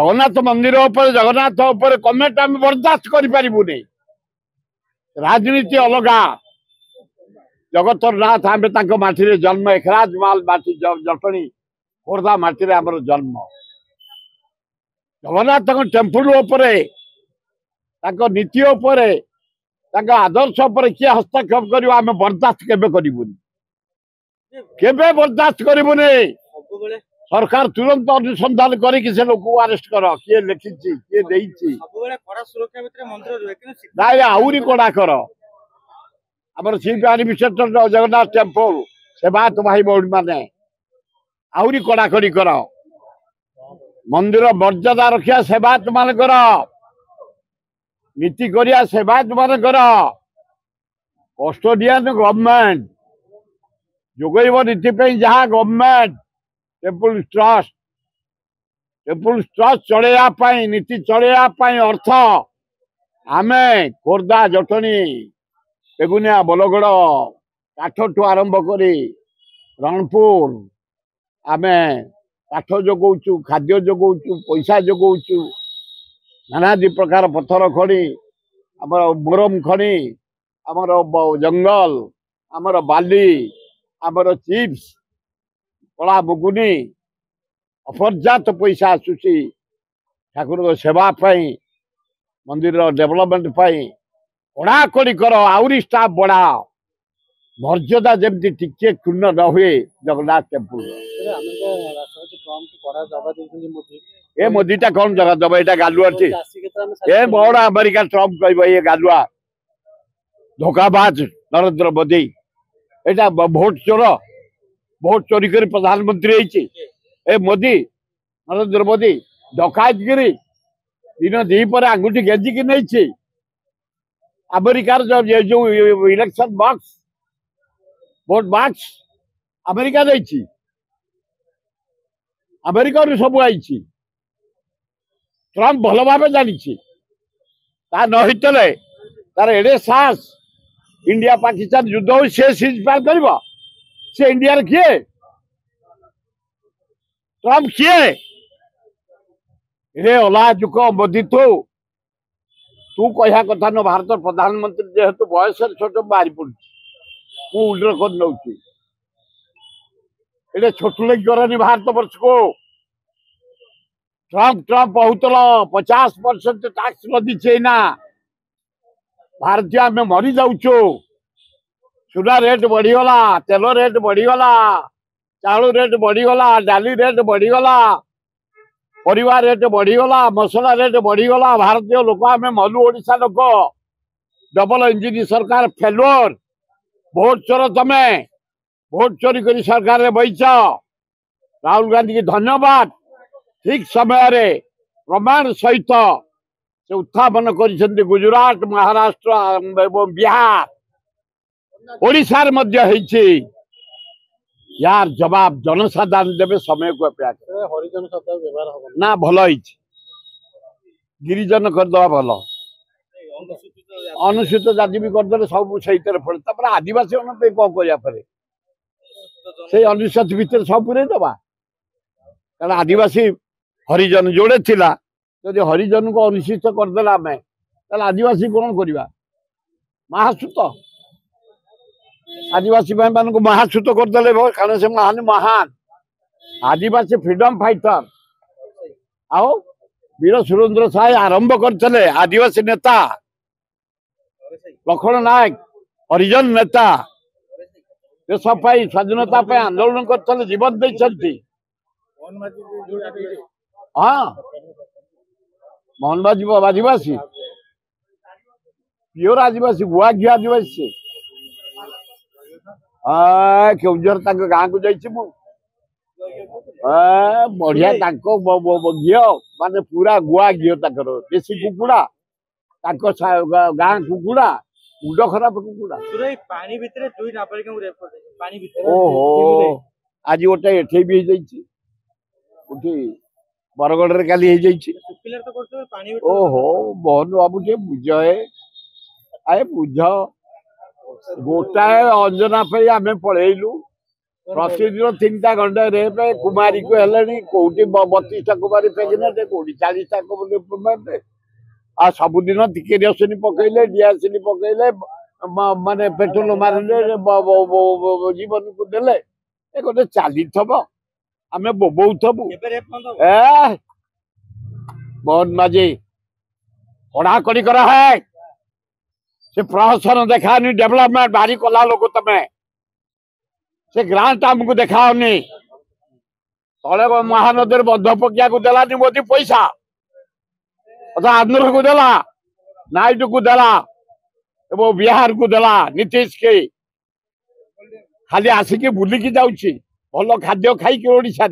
जगन्नाथ मंदिर उपर जगन्नाथ उपर कमेंट आम बर्दाश्त करें। राजनीति अलगा जगतर नाथ आम माटी जन्म एखराज माल माटी जटणी खोर्धा माटी आमर जन्म जगन्नाथ टेम्पल नीति आदर्श किए हस्तक्षेप कर बर्दाश्त केबे बर्दाश्त करूनी। सरकार तुरंत अनुसंधान करके से लोक अरेस्ट कर किए लिखी किए आहरी कड़ा कर आमर चीफ एडमिनिस्ट्रेटर जगन्नाथ टेम्पल सेवायत भाई भौणी मैंने आहरी कड़ाकड़ी कर मंदिर मर्यादा रखिया सेवायत मान नीति करिया सेवायत मान कस्टोडियन गवर्नमेंट जोगैब नीति जहाँ गवर्नमेंट टेम्पल ट्रस्ट चलैया नीति चलैया अर्थ आमे खोर्धा जटणी बेगुनिया बलगड़ काठू आरंभ कर रणपुर आमे काठ जोगौचु खाद्य जोगौचु पैसा जोगौचु नानादी प्रकार पत्थर खड़ी आमर मोरम खड़ी आमर जंगल आमर बाली आमर चिप्स कला मुगुनी अपर्याप्त पैसा आसूसी ठाकुर सेवा मंदिर डेवलपमेंट कड़ाकड़ी कर आहरी स्टाफ बढ़ा मर्यादा जमी टिके क्षुण्ण न हुए जगन्नाथ टेम्पल। ए मोदीटा कौन जगह दब ये गालुआ ए बड़ अमेरिका ट्रम्प कह ये गालुआ धोखाबाज नरेंद्र मोदी एटा भोट चोरी कर प्रधानमंत्री ए मोदी नरेंद्र मोदी डकायतगिरी दिन दी पर आंगुठी गेजिकी नहीं अमेरिकार जो election box vote box America नहीं अमेरिका सब आई ट्रम्प भल भाव जानी नहींतले तार एडे साहस इंडिया पाकिस्तान युद्ध हो सीज फायर कर से इंडिया किए ट्रम्प किए रे अलाजुक मोदी तू कह कथा न भारत प्रधानमंत्री जेहेतु बयस छोट बाहरी पड़ू उल्लेख कर नौ छोट लगी करनी भारत वर्ष को ट्रम्प बहुतल 50% टैक्स लदी ना भारतीय आम मरी जाऊँ सुना रेट बढ़ीगला तेल रेट बढ़ीगला चाउल रेट बढ़ीगला डाली रेट बढ़ीगला परिवार रेट बढ़ीगला मसला रेट बढ़ीगला भारतीय लोक आम मलु ओडिशा लोक डबल इंजिन सरकार फेलुअर भोट चोर तमे भोट चोरी कर सरकार बैच राहुल गांधी की धन्यवाद ठीक समय प्रमाण सहित से उत्थापन कर गुजरात महाराष्ट्र एवं बिहार ओडिशार यार जवाब जनसाधारण देवे समय को अपेक्षा हरिजन शब्द व्यवहार ना भल गिरिजन करदे भल अनुसूचित जाति भी करदे सब से पड़े आदिवासी कौन कर से अनुसूचित भितर सब पूरे दबा कारण आदिवासी हरिजन जोड़े थिला जदि हरिजन को अनुसूचित करदे आम आदिवासी कौन करवा महासूत आदिवासी भाई मान महासूत करदे कारण से महान महान आदिवासी फ्रीडम फाइटर आओ वीर सुरेंद्र साय आरंभ करते आदिवासी नेता लक्ष्मण नायक हरिजन नेता देश स्वाधीनता आंदोलन करते जीवन देते हाँ मोहनबाजी आदिवासी प्योर आदिवासी गुआ घी आदिवासी केउझर गाँ को जाइए बढ़िया घी माने पूरा गुआ घी देशी कुकुड़ा गाँ कुकुड़ा मुंड खराब कुकुड़ा ओहो आज गोटे एठे भी बरगढ़ काली ओहो मोहन बाबू टे बुझ आए बुझ गोटाए अंजना पे आम पलैलु प्रतिदिन 3टा घंटे रेप कुमारी को हेले कौटी 32टा कुमारी प्रेगनेंट कौटी 40टा प्रेगनेंट आ सबुदिन किरोसिन पकईले डियासिन पकईले माने पेट्रोल मारिले जीवन को देले ए गोटे चली आमे बोबौथबु ए मोहन माझी पढ़ाकड़ी करा है से प्रहसन देखानी डेवलपमेंट भारी कला लोक तमें से ग्रांट आमको देखाओनी तले महानदी बंध पकिया को देलानी मोदी पैसा अथा आंध्र को देला नायडू को देला एवं बिहार को देला नीतीश के खाली आसिकी बुलिकी जाऊँ भल खाद्य खाई ओडिशा